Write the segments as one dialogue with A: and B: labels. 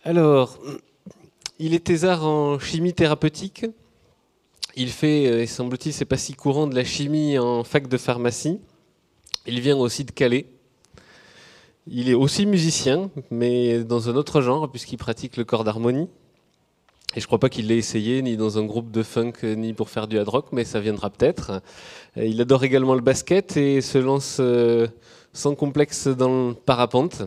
A: Alors, il est thésard en chimie thérapeutique. Il fait, semble-t-il, c'est pas si courant, de la chimie en fac de pharmacie. Il vient aussi de Calais. Il est aussi musicien, mais dans un autre genre, puisqu'il pratique le corps d'harmonie. Et je crois pas qu'il l'ait essayé, ni dans un groupe de funk, ni pour faire du hard rock, mais ça viendra peut-être. Il adore également le basket et se lance sans complexe dans le parapente.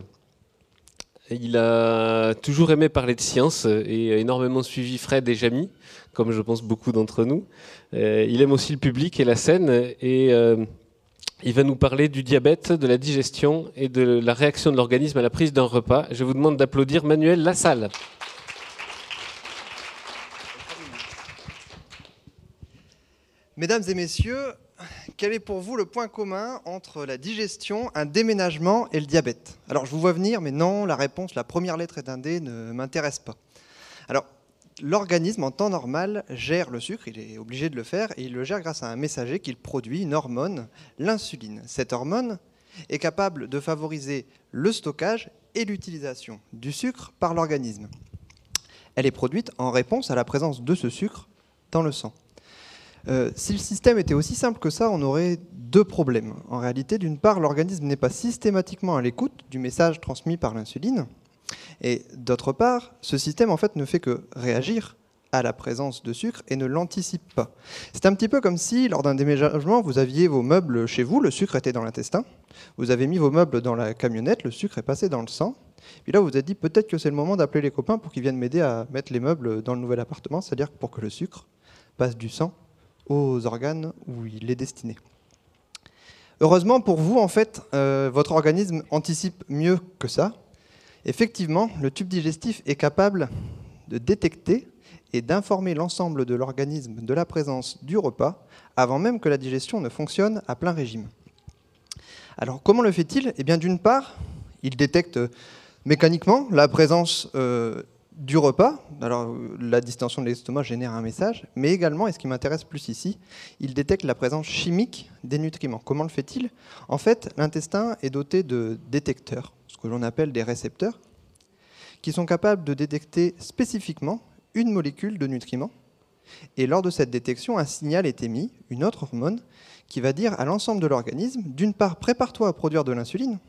A: Il a toujours aimé parler de science et a énormément suivi Fred et Jamy, comme je pense beaucoup d'entre nous. Il aime aussi le public et la scène et il va nous parler du diabète, de la digestion et de la réaction de l'organisme à la prise d'un repas. Je vous demande d'applaudir Manuel Lassalle.
B: Mesdames et messieurs, quel est pour vous le point commun entre la digestion, un déménagement et le diabète? Alors je vous vois venir, mais non, la réponse, la première lettre est un D, ne m'intéresse pas. Alors, l'organisme en temps normal gère le sucre, il est obligé de le faire, et il le gère grâce à un messager qu'il produit, une hormone, l'insuline. Cette hormone est capable de favoriser le stockage et l'utilisation du sucre par l'organisme. Elle est produite en réponse à la présence de ce sucre dans le sang. Si le système était aussi simple que ça, on aurait deux problèmes. En réalité, d'une part, l'organisme n'est pas systématiquement à l'écoute du message transmis par l'insuline. Et d'autre part, ce système en fait ne fait que réagir à la présence de sucre et ne l'anticipe pas. C'est un petit peu comme si, lors d'un déménagement, vous aviez vos meubles chez vous, le sucre était dans l'intestin, vous avez mis vos meubles dans la camionnette, le sucre est passé dans le sang, puis là vous vous êtes dit peut-être que c'est le moment d'appeler les copains pour qu'ils viennent m'aider à mettre les meubles dans le nouvel appartement, c'est-à-dire pour que le sucre passe du sang aux organes où il est destiné. Heureusement pour vous, en fait, votre organisme anticipe mieux que ça. Effectivement, le tube digestif est capable de détecter et d'informer l'ensemble de l'organisme de la présence du repas avant même que la digestion ne fonctionne à plein régime. Alors comment le fait-il? Eh bien d'une part, il détecte mécaniquement la présence du repas. Alors la distension de l'estomac génère un message, mais également, et ce qui m'intéresse plus ici, il détecte la présence chimique des nutriments. Comment le fait-il? En fait, l'intestin est doté de détecteurs, ce que l'on appelle des récepteurs, qui sont capables de détecter spécifiquement une molécule de nutriments. Et lors de cette détection, un signal est émis, une autre hormone, qui va dire à l'ensemble de l'organisme, d'une part, prépare-toi à produire de l'insuline,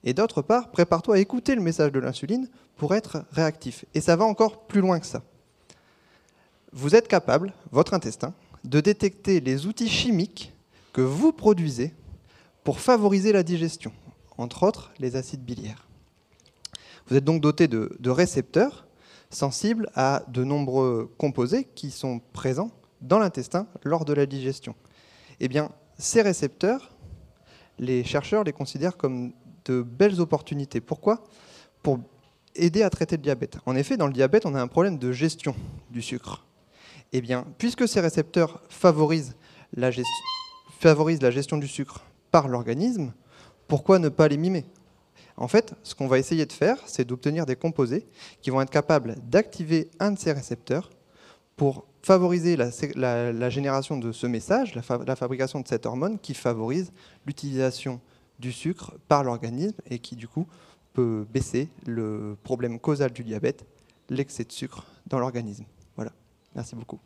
B: et d'autre part, prépare-toi à écouter le message de l'insuline pour être réactif. Et ça va encore plus loin que ça. Vous êtes capable, votre intestin, de détecter les outils chimiques que vous produisez pour favoriser la digestion, entre autres les acides biliaires. Vous êtes donc doté de récepteurs sensibles à de nombreux composés qui sont présents dans l'intestin lors de la digestion. Eh bien, ces récepteurs, les chercheurs les considèrent comme de belles opportunités. Pourquoi? Pour aider à traiter le diabète. En effet, dans le diabète, on a un problème de gestion du sucre. Eh bien, puisque ces récepteurs favorisent la gestion du sucre par l'organisme, pourquoi ne pas les mimer? En fait, ce qu'on va essayer de faire, c'est d'obtenir des composés qui vont être capables d'activer un de ces récepteurs pour favoriser la génération de ce message, la fabrication de cette hormone qui favorise l'utilisation du sucre par l'organisme et qui, du coup, peut baisser le problème causal du diabète, l'excès de sucre dans l'organisme. Voilà. Merci beaucoup.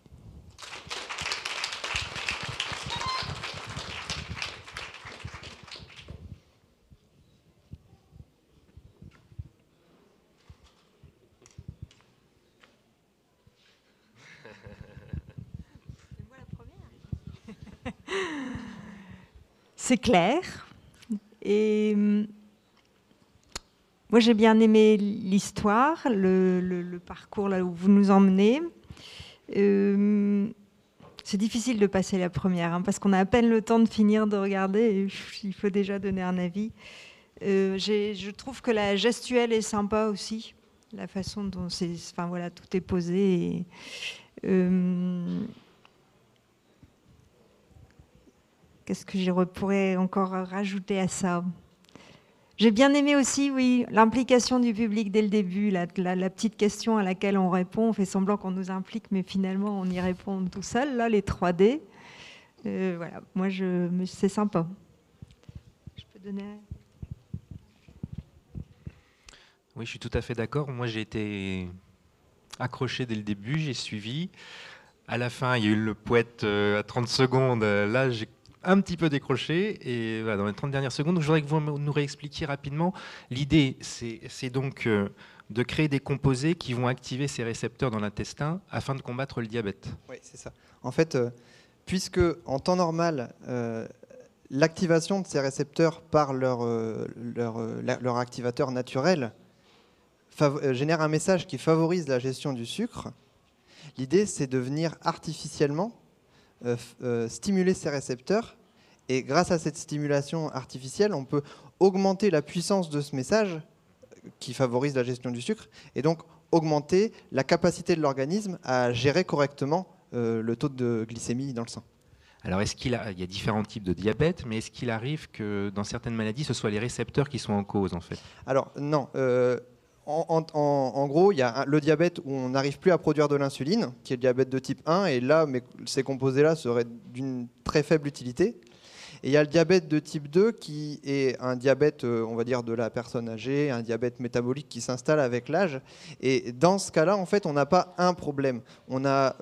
C: C'est clair. Et moi, j'ai bien aimé l'histoire, le parcours là où vous nous emmenez. C'est difficile de passer la première, parce qu'on a à peine le temps de finir de regarder et il faut déjà donner un avis. Je trouve que la gestuelle est sympa aussi, la façon dont tout est posé. Qu'est-ce que je pourrais encore rajouter à ça? J'ai bien aimé aussi, oui, l'implication du public dès le début, la petite question à laquelle on répond, on fait semblant qu'on nous implique, mais finalement on y répond tout seul, là, les 3D. Voilà, moi, c'est sympa. Je peux donner...
D: Oui, je suis tout à fait d'accord. Moi, j'ai été accroché dès le début, j'ai suivi. À la fin, il y a eu le poète à 30 secondes. Là, j'ai un petit peu décroché. Et voilà, dans les 30 dernières secondes, je voudrais que vous nous réexpliquiez rapidement. L'idée, c'est donc de créer des composés qui vont activer ces récepteurs dans l'intestin afin de combattre le diabète.
B: Oui, c'est ça. En fait, puisque en temps normal, l'activation de ces récepteurs par leur activateur naturel génère un message qui favorise la gestion du sucre, l'idée c'est de venir artificiellement stimuler ces récepteurs. Et grâce à cette stimulation artificielle, on peut augmenter la puissance de ce message qui favorise la gestion du sucre et donc augmenter la capacité de l'organisme à gérer correctement le taux de glycémie dans le sang.
D: Alors, il y a différents types de diabète, mais est-ce qu'il arrive que dans certaines maladies, ce soit les récepteurs qui sont en cause, en fait?
B: Alors, non. En gros, il y a le diabète où on n'arrive plus à produire de l'insuline, qui est le diabète de type 1, et là, ces composés-là seraient d'une très faible utilité. Et il y a le diabète de type 2 qui est un diabète, on va dire, de la personne âgée, un diabète métabolique qui s'installe avec l'âge. Et dans ce cas-là, en fait, on n'a pas un problème. On n'a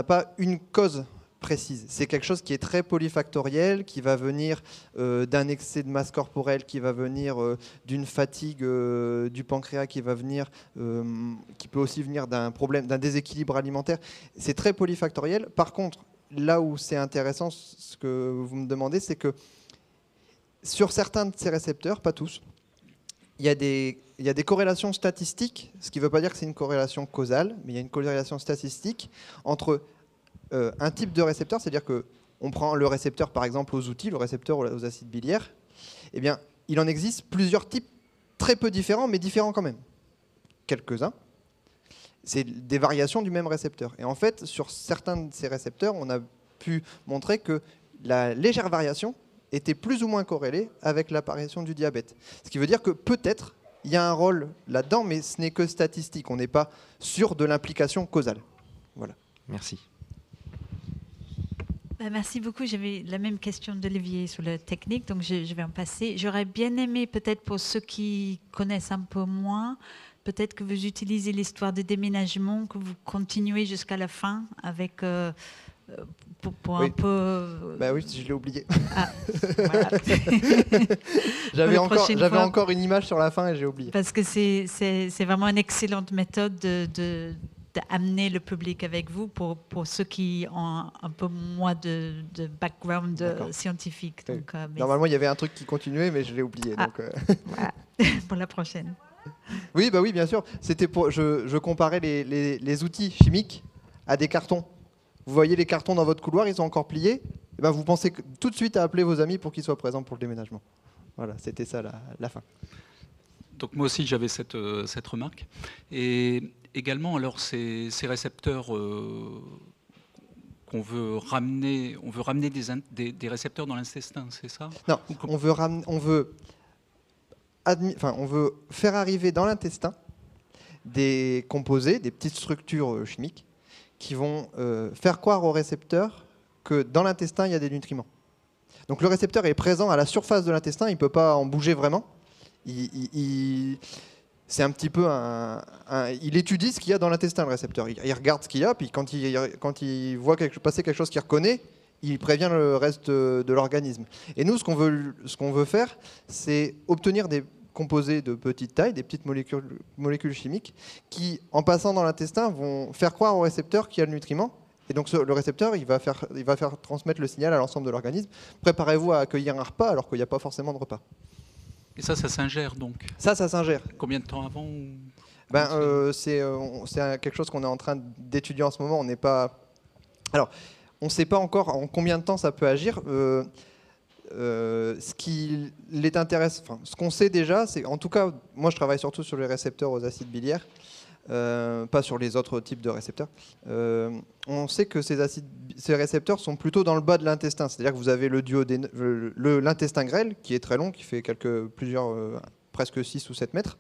B: pas une cause précise. C'est quelque chose qui est très polyfactoriel, qui va venir d'un excès de masse corporelle, qui va venir d'une fatigue du pancréas, qui peut aussi venir d'un déséquilibre alimentaire. C'est très polyfactoriel. Par contre, là où c'est intéressant, ce que vous me demandez, c'est que sur certains de ces récepteurs, pas tous, il y a des corrélations statistiques, ce qui ne veut pas dire que c'est une corrélation causale, mais il y a une corrélation statistique entre un type de récepteur, c'est-à-dire qu'on prend le récepteur par exemple aux outils, le récepteur aux acides biliaires, eh bien, il en existe plusieurs types très peu différents, mais différents quand même. Quelques-uns. C'est des variations du même récepteur. Et en fait, sur certains de ces récepteurs, on a pu montrer que la légère variation était plus ou moins corrélée avec l'apparition du diabète. Ce qui veut dire que peut-être il y a un rôle là-dedans, mais ce n'est que statistique. On n'est pas sûr de l'implication causale. Voilà.
D: Merci.
E: Merci beaucoup. J'avais la même question d'Olivier sur la technique, donc je vais en passer. J'aurais bien aimé, peut-être pour ceux qui connaissent un peu moins, peut-être que vous utilisez l'histoire de déménagement, que vous continuez jusqu'à la fin avec pour
B: oui.
E: Un peu.
B: Bah oui, je l'ai oublié.
E: Ah, voilà.
B: J'avais encore une image sur la fin et j'ai oublié.
E: Parce que c'est vraiment une excellente méthode d'amener le public avec vous pour ceux qui ont un peu moins de background scientifique. Donc,
B: normalement, il y avait un truc qui continuait, mais je l'ai oublié. Donc,
E: voilà. Pour la prochaine.
B: Oui, bah oui, bien sûr. C'était je comparais les outils chimiques à des cartons. Vous voyez les cartons dans votre couloir, ils sont encore pliés. Et ben vous pensez tout de suite à appeler vos amis pour qu'ils soient présents pour le déménagement. Voilà, c'était ça la fin.
F: Donc moi aussi j'avais cette remarque. Et également alors ces récepteurs qu'on veut ramener, on veut ramener des récepteurs dans l'intestin, c'est ça?
B: Non, on veut faire arriver dans l'intestin des composés, des petites structures chimiques qui vont faire croire au récepteur que dans l'intestin, il y a des nutriments. Donc le récepteur est présent à la surface de l'intestin, il ne peut pas en bouger vraiment. C'est un petit peu il étudie ce qu'il y a dans l'intestin, le récepteur. Il regarde ce qu'il y a, puis quand il voit passer quelque chose qu'il reconnaît, il prévient le reste de l'organisme. Et nous, ce qu'on veut faire, c'est obtenir des composés de petite taille, des petites molécules chimiques, qui, en passant dans l'intestin, vont faire croire au récepteur qu'il y a le nutriment. Et donc le récepteur, il va faire transmettre le signal à l'ensemble de l'organisme. Préparez-vous à accueillir un repas alors qu'il n'y a pas forcément de repas.
F: Et ça s'ingère donc? Ça
B: s'ingère.
F: Combien de temps avant
B: c'est quelque chose qu'on est en train d'étudier en ce moment. On n'est pas... Alors, on ne sait pas encore en combien de temps ça peut agir. Ce qu'on sait déjà, c'est, en tout cas, moi je travaille surtout sur les récepteurs aux acides biliaires, pas sur les autres types de récepteurs. On sait que ces récepteurs sont plutôt dans le bas de l'intestin, c'est-à-dire que vous avez l'intestin grêle qui est très long, qui fait presque 6 ou 7 mètres,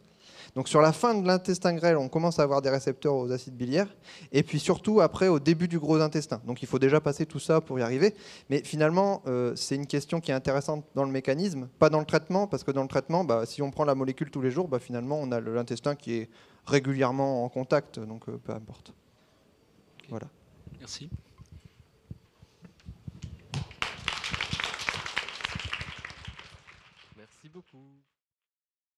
B: Donc sur la fin de l'intestin grêle, on commence à avoir des récepteurs aux acides biliaires, et puis surtout après au début du gros intestin. Donc il faut déjà passer tout ça pour y arriver. Mais finalement, c'est une question qui est intéressante dans le mécanisme, pas dans le traitement, parce que dans le traitement, si on prend la molécule tous les jours, finalement on a l'intestin qui est régulièrement en contact, donc peu importe.
F: Okay.
B: Voilà.
F: Merci.